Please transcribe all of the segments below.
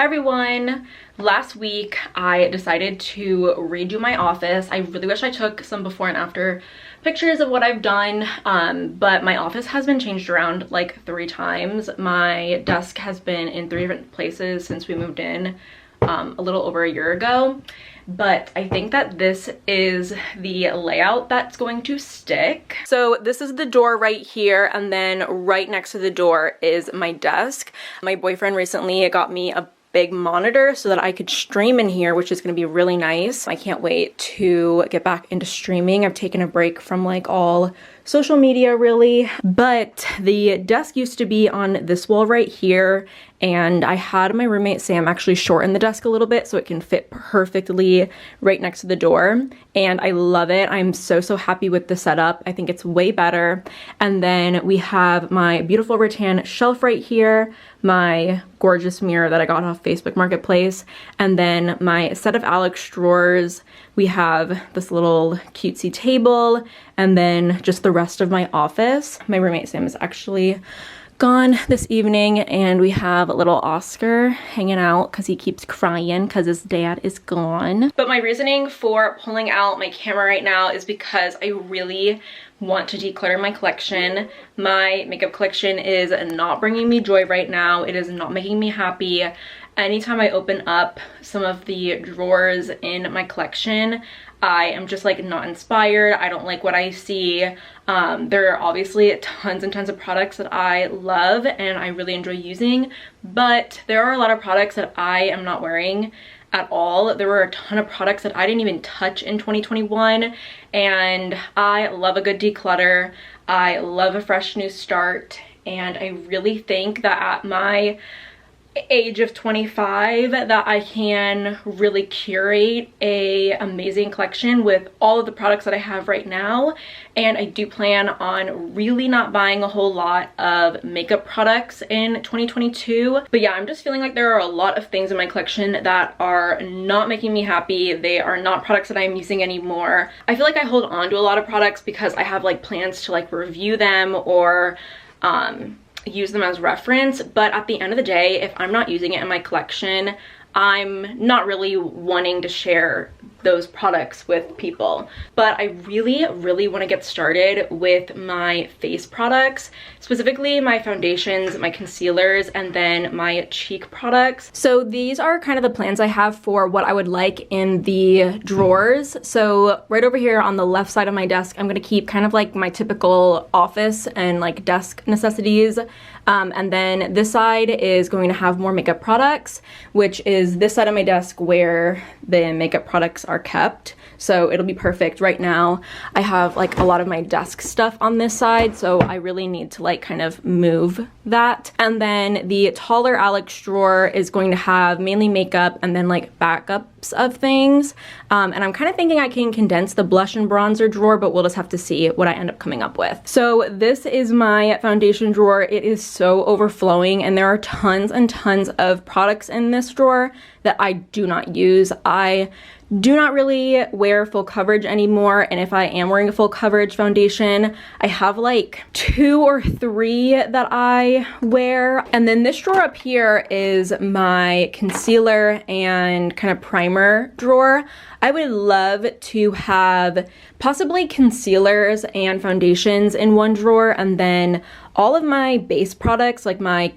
Hi everyone! Last week I decided to redo my office. I really wish I took some before and after pictures of what I've done, but my office has been changed around like 3 times. My desk has been in 3 different places since we moved in a little over a year ago. But I think that this is the layout that's going to stick. So this is the door right here, and then right next to the door is my desk. My boyfriend recently got me a big monitor so that I could stream in here, which is going to be really nice. I can't wait to get back into streaming. I've taken a break from like all social media really, but the desk used to be on this wall right here, and I had my roommate Sam actually shorten the desk a little bit so it can fit perfectly right next to the door, and I love it. I'm so happy with the setup. I think it's way better. And then we have my beautiful rattan shelf right here, my gorgeous mirror that I got off Facebook Marketplace, and then my set of Alex drawers. We have this little cutesy table, and then just the rest of my office. My roommate Sam is actually gone this evening, and we have little Oscar hanging out because he keeps crying because his dad is gone. But my reasoning for pulling out my camera right now is because I really want to declutter my collection. My makeup collection is not bringing me joy right now. It is not making me happy. Anytime I open up some of the drawers in my collection, I am just like not inspired. I don't like what I see. There are obviously tons and tons of products that I love and I really enjoy using, but there are a lot of products that I am not wearing at all. There were a ton of products that I didn't even touch in 2021, and I love a good declutter. I love a fresh new start, and I really think that at my age of 25 that I can really curate a amazing collection with all of the products that I have right now. And I do plan on really not buying a whole lot of makeup products in 2022. But yeah, I'm just feeling like there are a lot of things in my collection that are not making me happy. They are not products that I'm using anymore. I feel like I hold on to a lot of products because I have like plans to like review them or use them as reference, but at the end of the day, if I'm not using it in my collection, I'm not really wanting to share those products with people. But I really want to get started with my face products, specifically my foundations, my concealers, and then my cheek products. So these are kind of the plans I have for what I would like in the drawers. So right over here on the left side of my desk, I'm going to keep kind of like my typical office and like desk necessities. And then this side is going to have more makeup products, which is this side of my desk where the makeup products are kept. So it'll be perfect. Right now I have like a lot of my desk stuff on this side, so I really need to like kind of move that. And then the taller Alex drawer is going to have mainly makeup and then like backups of things. And I'm kind of thinking I can condense the blush and bronzer drawer, but we'll just have to see what I end up coming up with. So this is my foundation drawer. It is so overflowing, and there are tons and tons of products in this drawer that I do not use. I do not really wear full coverage anymore, and if I am wearing a full coverage foundation, I have like 2 or 3 that I wear. And then this drawer up here is my concealer and kind of primer drawer. I would love to have possibly concealers and foundations in one drawer, and then all of my base products like my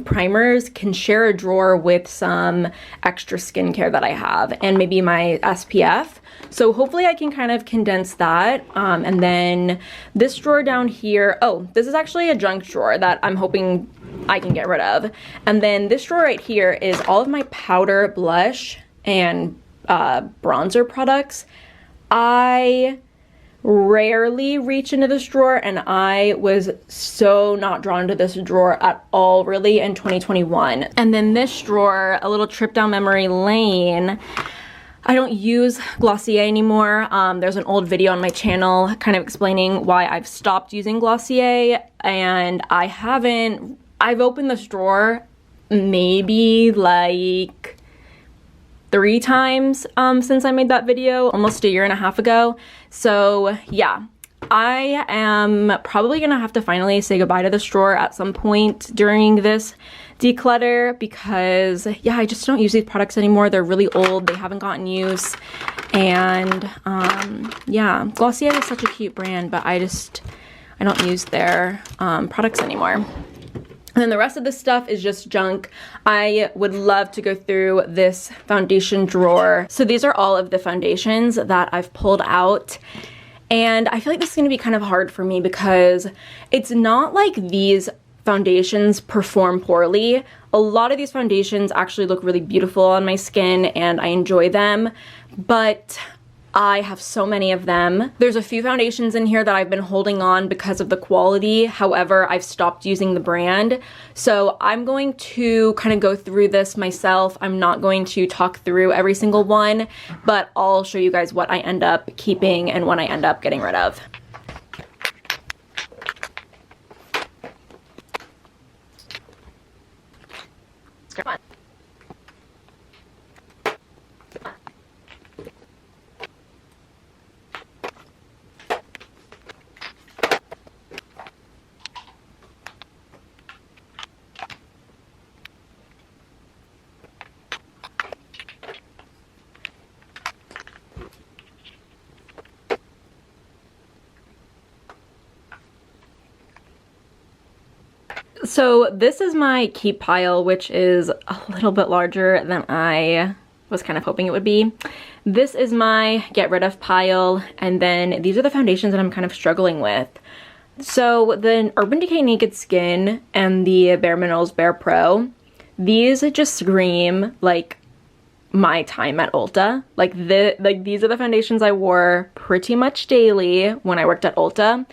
primers can share a drawer with some extra skincare that I have and maybe my SPF. So hopefully I can kind of condense that. And then this drawer down here, oh, this is actually a junk drawer that I'm hoping I can get rid of. And then this drawer right here is all of my powder, blush, and bronzer products. I rarely reach into this drawer, and I was so not drawn to this drawer at all really in 2021. And then this drawer, a little trip down memory lane. I don't use Glossier anymore. There's an old video on my channel kind of explaining why I've stopped using Glossier, and I've opened this drawer maybe like 3 times since I made that video almost a year and a half ago. So yeah, I am probably gonna have to finally say goodbye to this drawer at some point during this declutter because, yeah, I just don't use these products anymore. They're really old. They haven't gotten use. And, yeah, Glossier is such a cute brand, but I don't use their products anymore. And then the rest of this stuff is just junk. I would love to go through this foundation drawer. So these are all of the foundations that I've pulled out. And I feel like this is going to be kind of hard for me because it's not like these foundations perform poorly. A lot of these foundations actually look really beautiful on my skin and I enjoy them, but I have so many of them. There's a few foundations in here that I've been holding on because of the quality. However, I've stopped using the brand. So I'm going to kind of go through this myself. I'm not going to talk through every single one, but I'll show you guys what I end up keeping and what I end up getting rid of. Come on. So this is my keep pile, which is a little bit larger than I was kind of hoping it would be. This is my get rid of pile, and then these are the foundations that I'm kind of struggling with. So the Urban Decay Naked Skin and the Bare Minerals Bare Pro, these just scream like my time at Ulta. Like these are the foundations I wore pretty much daily when I worked at Ulta.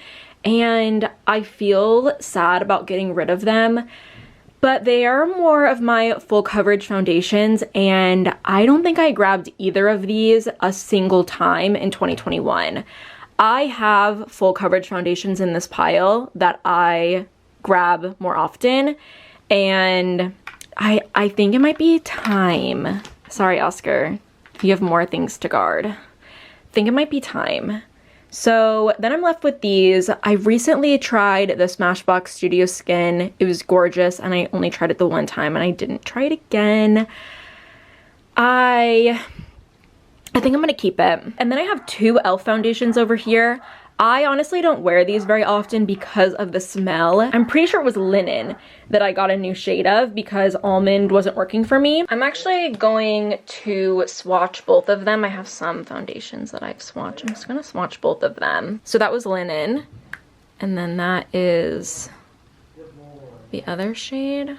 And I feel sad about getting rid of them, but they are more of my full coverage foundations, and I don't think I grabbed either of these a single time in 2021. I have full coverage foundations in this pile that I grab more often, and I think it might be time. Sorry, Oscar, you have more things to guard. I think it might be time. So then I'm left with these. I recently tried the Smashbox Studio Skin. It was gorgeous, and I only tried it the one time, and I didn't try it again. I think I'm gonna keep it. And then I have two e.l.f. foundations over here. I honestly don't wear these very often because of the smell. I'm pretty sure it was linen that I got a new shade of because almond wasn't working for me. I'm actually going to swatch both of them. I have some foundations that I've swatched. I'm just gonna swatch both of them. So that was linen, and then that is the other shade.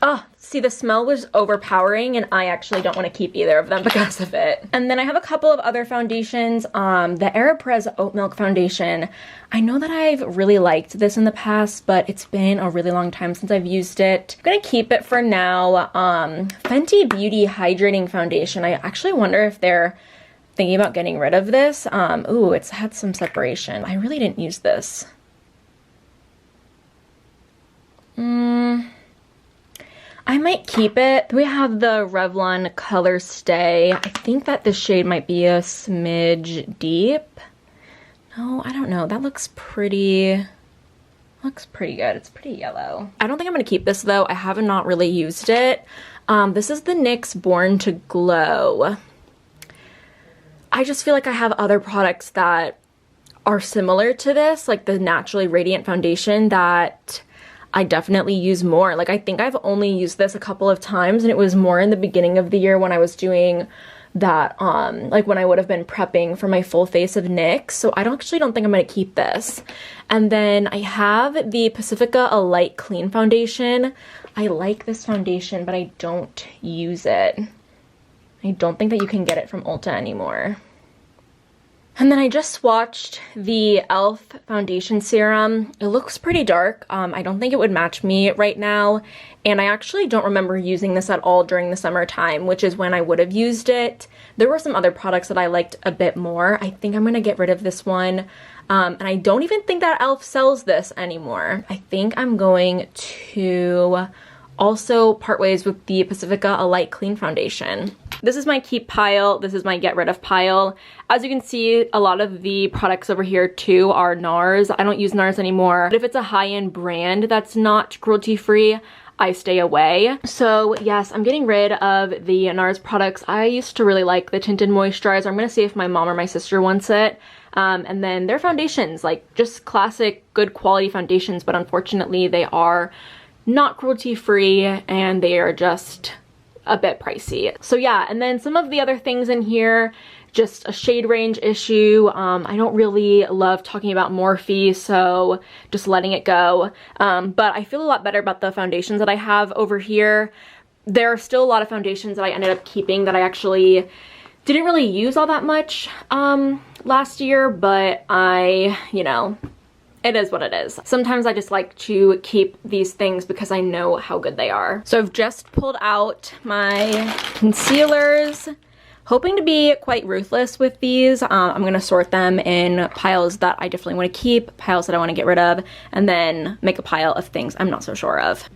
Oh, see, the smell was overpowering, and I actually don't want to keep either of them because of it. And then I have a couple of other foundations. The Aeropress Oat Milk Foundation. I know that I've really liked this in the past, but it's been a really long time since I've used it. I'm gonna keep it for now. Fenty Beauty Hydrating Foundation. I actually wonder if they're thinking about getting rid of this. Ooh, it's had some separation. I really didn't use this. I might keep it. We have the Revlon Color Stay. I think that this shade might be a smidge deep. No, I don't know. That looks pretty good. It's pretty yellow. I don't think I'm gonna keep this though. I have not really used it. This is the NYX Born to Glow. I just feel like I have other products that are similar to this, like the Naturally Radiant Foundation that I definitely use more. Like, I think I've only used this a couple of times, and it was more in the beginning of the year when I was doing that, like when I would have been prepping for my full face of NYX. So I actually don't think I'm gonna keep this. And then I have the Pacifica A Light Clean Foundation. I like this foundation, but I don't use it. I don't think that you can get it from Ulta anymore. And then I just swatched the e.l.f. foundation serum. It looks pretty dark. I don't think it would match me right now. And I actually don't remember using this at all during the summertime, which is when I would have used it. There were some other products that I liked a bit more. I think I'm gonna get rid of this one. And I don't even think that e.l.f. sells this anymore. I think I'm going to also part ways with the Pacifica A Light Clean Foundation. This is my keep pile. This is my get rid of pile. As you can see, a lot of the products over here too are NARS. I don't use NARS anymore. But if it's a high-end brand that's not cruelty-free, I stay away. So yes, I'm getting rid of the NARS products. I used to really like the tinted moisturizer. I'm gonna see if my mom or my sister wants it. And then their foundations, like just classic good quality foundations, but unfortunately they are not cruelty-free and they are just a bit pricey. So yeah, and then some of the other things in here, just a shade range issue. I don't really love talking about Morphe, so just letting it go. But I feel a lot better about the foundations that I have over here. There are still a lot of foundations that I ended up keeping that I actually didn't really use all that much last year, but you know, it is what it is. Sometimes I just like to keep these things because I know how good they are. So I've just pulled out my concealers, hoping to be quite ruthless with these. I'm gonna sort them in piles that I definitely wanna keep, piles that I wanna get rid of, and then make a pile of things I'm not so sure of.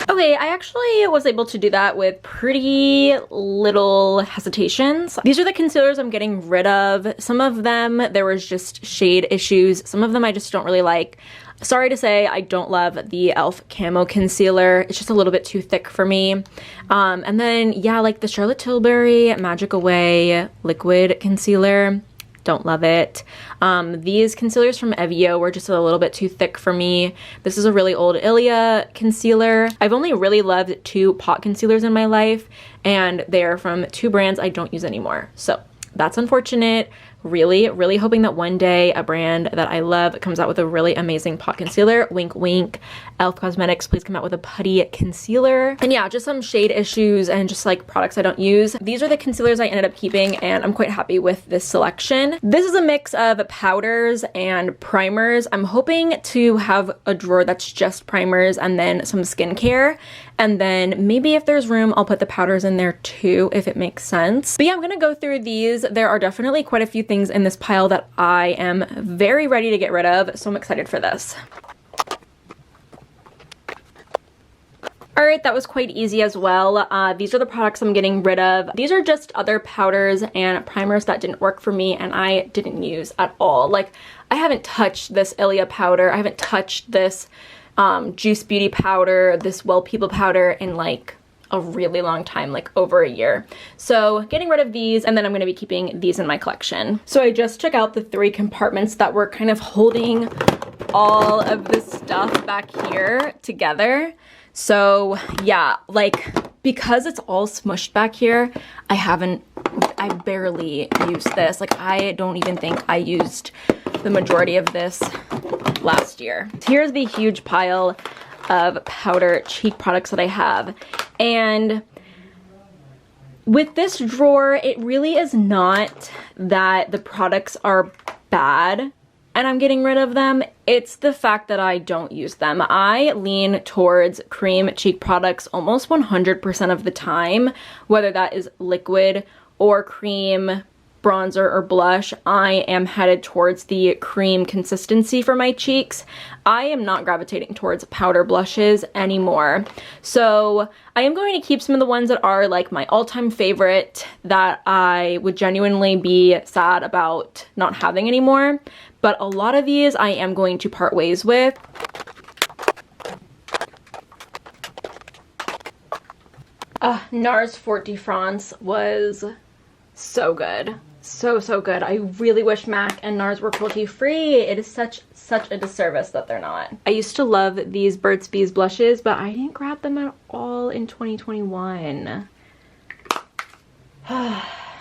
Okay, I actually was able to do that with pretty little hesitations. These are the concealers I'm getting rid of. Some of them, there was just shade issues. Some of them I just don't really like. Sorry to say, I don't love the e.l.f. Camo Concealer. It's just a little bit too thick for me. And then, yeah, like the Charlotte Tilbury Magic Away Liquid Concealer. Don't love it. These concealers from Evio were just a little bit too thick for me. This is a really old Ilia concealer. I've only really loved 2 pot concealers in my life, and they are from 2 brands I don't use anymore. So that's unfortunate. Really, really hoping that one day a brand that I love comes out with a really amazing pot concealer. Wink, wink. e.l.f. Cosmetics, please come out with a putty concealer. And yeah, just some shade issues and just like products I don't use. These are the concealers I ended up keeping, and I'm quite happy with this selection. This is a mix of powders and primers. I'm hoping to have a drawer that's just primers and then some skincare. And then maybe if there's room, I'll put the powders in there too, if it makes sense. But yeah, I'm gonna go through these. There are definitely quite a few things in this pile that I am very ready to get rid of, so I'm excited for this. All right, that was quite easy as well. These are the products I'm getting rid of. These are just other powders and primers that didn't work for me and I didn't use at all. Like, I haven't touched this Ilia powder. I haven't touched this Juice Beauty powder, this Well People powder in like a really long time, like over a year. So getting rid of these, and then I'm going to be keeping these in my collection. So I just took out the 3 compartments that were kind of holding all of this stuff back here together. So yeah, like because it's all smushed back here, I barely used this. Like I don't even think I used the majority of this last year. Here's the huge pile of powder cheek products that I have. And with this drawer, it really is not that the products are bad and I'm getting rid of them. It's the fact that I don't use them. I lean towards cream cheek products almost 100% of the time, whether that is liquid or cream, bronzer or blush. I am headed towards the cream consistency for my cheeks. I am not gravitating towards powder blushes anymore. So I am going to keep some of the ones that are like my all-time favorite that I would genuinely be sad about not having anymore. But a lot of these I am going to part ways with. NARS Fort de France was so good. So good. I really wish MAC and NARS were cruelty free. It is such a disservice that they're not. I used to love these Burt's Bees blushes, but I didn't grab them at all in 2021.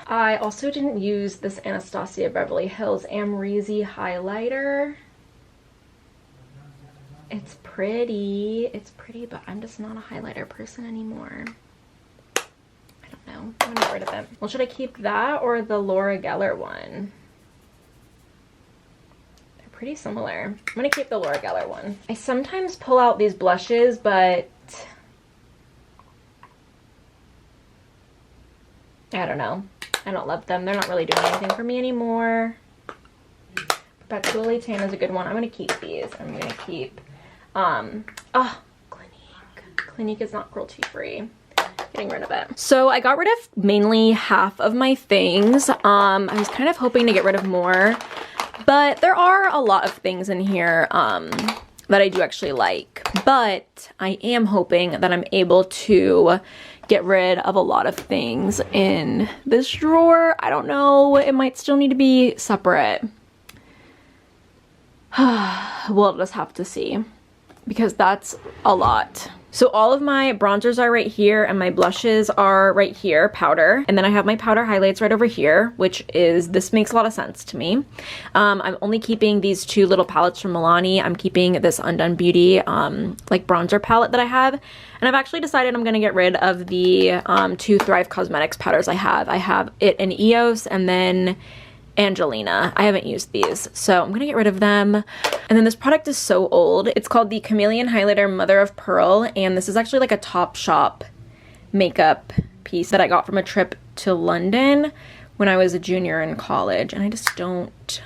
I also didn't use this Anastasia Beverly Hills Amrezy highlighter. It's pretty, but I'm just not a highlighter person anymore. No, I'm gonna get rid of it. Well, should I keep that or the Laura Geller one? They're pretty similar. I'm gonna keep the Laura Geller one. I sometimes pull out these blushes, but I don't know. I don't love them. They're not really doing anything for me anymore. Perpetually Tan is a good one. I'm gonna keep these. I'm gonna keep, Clinique is not cruelty free. Getting rid of it. So I got rid of mainly half of my things. I was kind of hoping to get rid of more, but there are a lot of things in here that I do actually like. But I am hoping that I'm able to get rid of a lot of things in this drawer. I don't know, it might still need to be separate. We'll just have to see, because that's a lot. So all of my bronzers are right here and my blushes are right here, powder. And then I have my powder highlights right over here, which is, this makes a lot of sense to me. I'm only keeping these two little palettes from Milani. I'm keeping this Undone Beauty like bronzer palette that I have. And I've actually decided I'm gonna get rid of the two Thrive Cosmetics powders I have. I have it in EOS and then Angelina. I haven't used these, so I'm gonna get rid of them. And then this product is so old. It's called the Chameleon Highlighter Mother of Pearl, and this is actually like a Topshop makeup piece that I got from a trip to London when I was a junior in college, and I just don't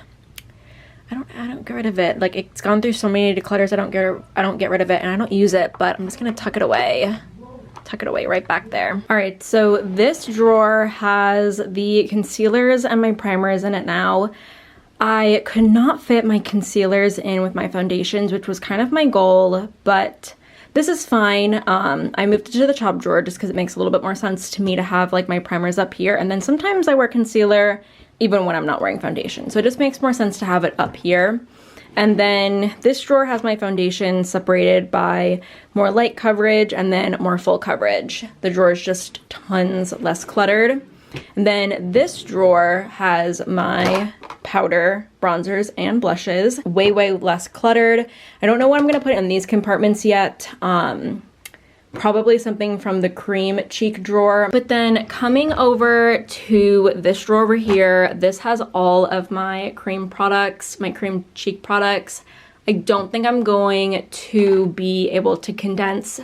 get rid of it. Like, it's gone through so many declutters, I don't get rid of it, and I don't use it, but I'm just gonna tuck it away right back there. All right, so this drawer has the concealers and my primers in it now. I could not fit my concealers in with my foundations, which was kind of my goal, but this is fine. I moved it to the top drawer just because it makes a little bit more sense to me to have like my primers up here, and then sometimes I wear concealer even when I'm not wearing foundation, so it just makes more sense to have it up here. And then this drawer has my foundation separated by more light coverage and then more full coverage. The drawer is just tons less cluttered. And then this drawer has my powder, bronzers, and blushes. Way, way less cluttered. I don't know what I'm gonna put in these compartments yet. Probably something from the cream cheek drawer. But then coming over to this drawer over here, this has all of my cream products, my cream cheek products. I don't think I'm going to be able to condense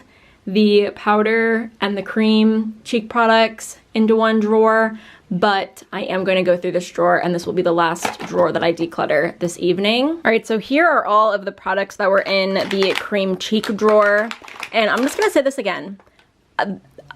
the powder and the cream cheek products into one drawer, but I am going to go through this drawer, and this will be the last drawer that I declutter this evening. All right, so here are all of the products that were in the cream cheek drawer, and I'm just going to say this again.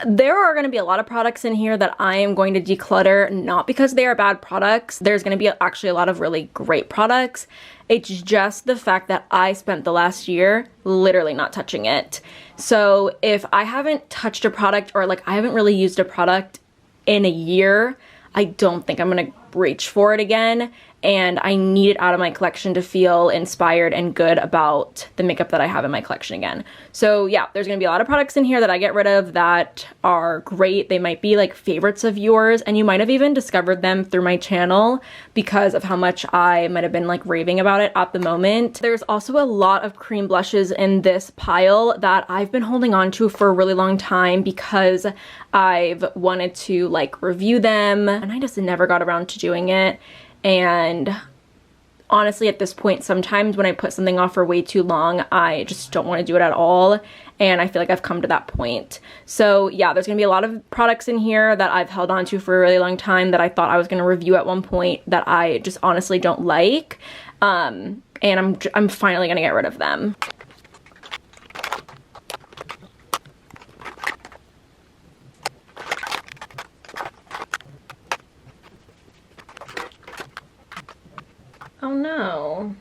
There are going to be a lot of products in here that I am going to declutter, not because they are bad products. There's going to be actually a lot of really great products. It's just the fact that I spent the last year literally not touching it. So if I haven't touched a product, or like I haven't really used a product in a year, I don't think I'm gonna reach for it again, and I need it out of my collection to feel inspired and good about the makeup that I have in my collection again. So yeah, there's gonna be a lot of products in here that I get rid of that are great. They might be like favorites of yours, and you might have even discovered them through my channel because of how much I might have been like raving about it at the moment. There's also a lot of cream blushes in this pile that I've been holding on to for a really long time because I've wanted to like review them, and I just never got around to doing it. And honestly, at this point, sometimes when I put something off for way too long, I just don't want to do it at all, and I feel like I've come to that point. So yeah, there's gonna be a lot of products in here that I've held on to for a really long time that I thought I was gonna review at one point that I just honestly don't like, and I'm finally gonna get rid of them. Oh no.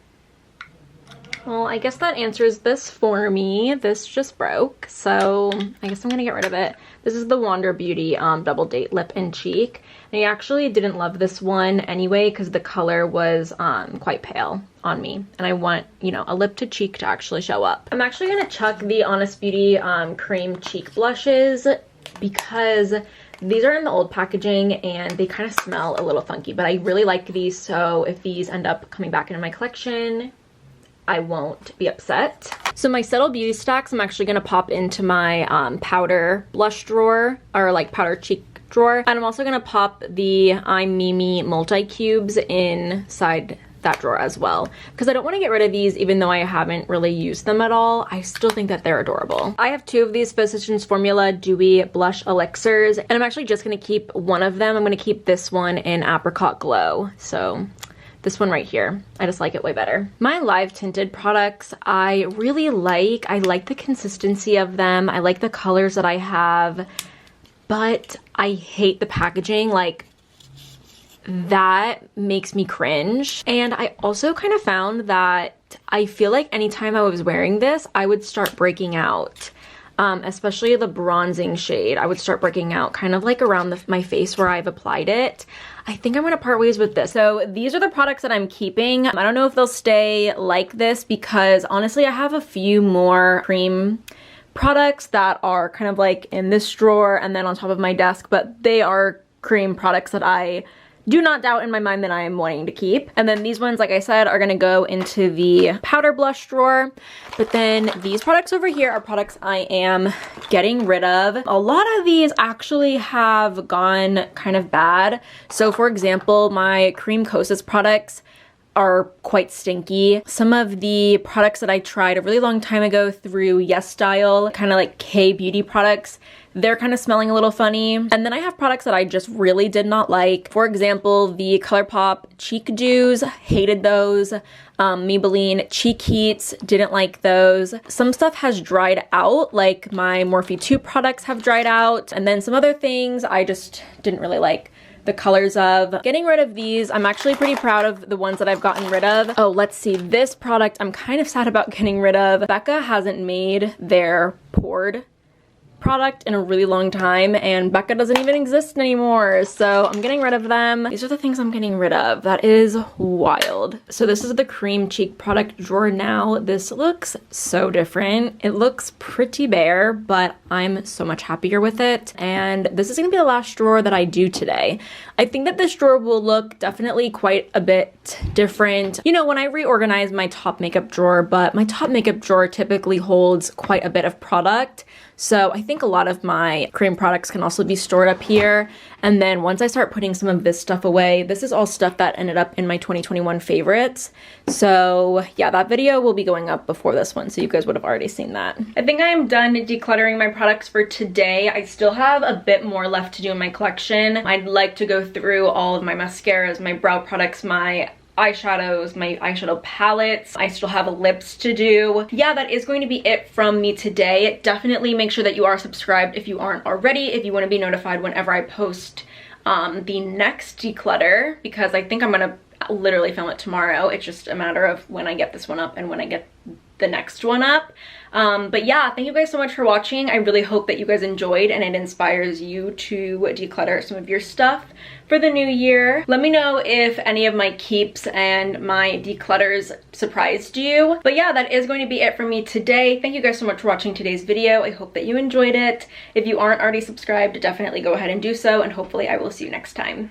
Well, I guess that answers this for me. This just broke, so I guess I'm gonna get rid of it. This is the Wander Beauty Double Date Lip and Cheek. And I actually didn't love this one anyway because the color was quite pale on me, and I want, you know, a lip to cheek to actually show up. I'm actually gonna chuck the Honest Beauty cream cheek blushes because these are in the old packaging and they kind of smell a little funky, but I really like these, so if these end up coming back into my collection, I won't be upset. So my Subtle Beauty stacks, I'm actually gonna pop into my powder blush drawer, or like powder cheek drawer, and I'm also gonna pop the I'm Mimi multi-cubes inside that drawer as well, because I don't want to get rid of these even though I haven't really used them at all. I still think that they're adorable. I have two of these Physicians Formula Dewy Blush Elixirs, and I'm actually just going to keep one of them. I'm going to keep this one in Apricot Glow. So this one right here. I just like it way better. My live tinted products, I really like. I like the consistency of them. I like the colors that I have, but I hate the packaging. Like, that makes me cringe. And I also kind of found that I feel like anytime I was wearing this, I would start breaking out. Especially the bronzing shade, I would start breaking out kind of like around my face where I've applied it. I think I'm gonna part ways with this. So these are the products that I'm keeping. I don't know if they'll stay like this because honestly, I have a few more cream products that are kind of like in this drawer and then on top of my desk, but they are cream products that I do not doubt in my mind that I am wanting to keep. And then these ones, like I said, are gonna go into the powder blush drawer. But then these products over here are products I am getting rid of. A lot of these actually have gone kind of bad. So for example, my Cream Kosas products are quite stinky. Some of the products that I tried a really long time ago through Yes Style, kind of like K beauty products, they're kind of smelling a little funny. And then I have products that I just really did not like. For example, the ColourPop Cheek Dews, hated those. Maybelline Cheek Heats, didn't like those. Some stuff has dried out, like my Morphe 2 products have dried out. And then some other things I just didn't really like the colors of. Getting rid of these, I'm actually pretty proud of the ones that I've gotten rid of. Oh, let's see, this product I'm kind of sad about getting rid of. Becca hasn't made their poured product in a really long time, and Becca doesn't even exist anymore, so I'm getting rid of them. These are the things I'm getting rid of. That is wild. So this is the cream cheek product drawer now. This looks so different. It looks pretty bare, but I'm so much happier with it, and this is gonna be the last drawer that I do today. I think that this drawer will look definitely quite a bit different, you know, when I reorganize my top makeup drawer, but my top makeup drawer typically holds quite a bit of product. So I think a lot of my cream products can also be stored up here. And then once I start putting some of this stuff away, this is all stuff that ended up in my 2021 favorites. So yeah, that video will be going up before this one, so you guys would have already seen that. I think I am done decluttering my products for today. I still have a bit more left to do in my collection. I'd like to go through all of my mascaras, my brow products, my eyeshadows, my eyeshadow palettes. I still have lips to do. Yeah, that is going to be it from me today. Definitely make sure that you are subscribed if you aren't already, if you want to be notified whenever I post the next declutter, because I think I'm gonna literally film it tomorrow. It's just a matter of when I get this one up and when I get the next one up. But yeah, thank you guys so much for watching. I really hope that you guys enjoyed and it inspires you to declutter some of your stuff for the new year. Let me know if any of my keeps and my declutters surprised you. But yeah, that is going to be it for me today. Thank you guys so much for watching today's video. I hope that you enjoyed it. If you aren't already subscribed, definitely go ahead and do so, and hopefully I will see you next time.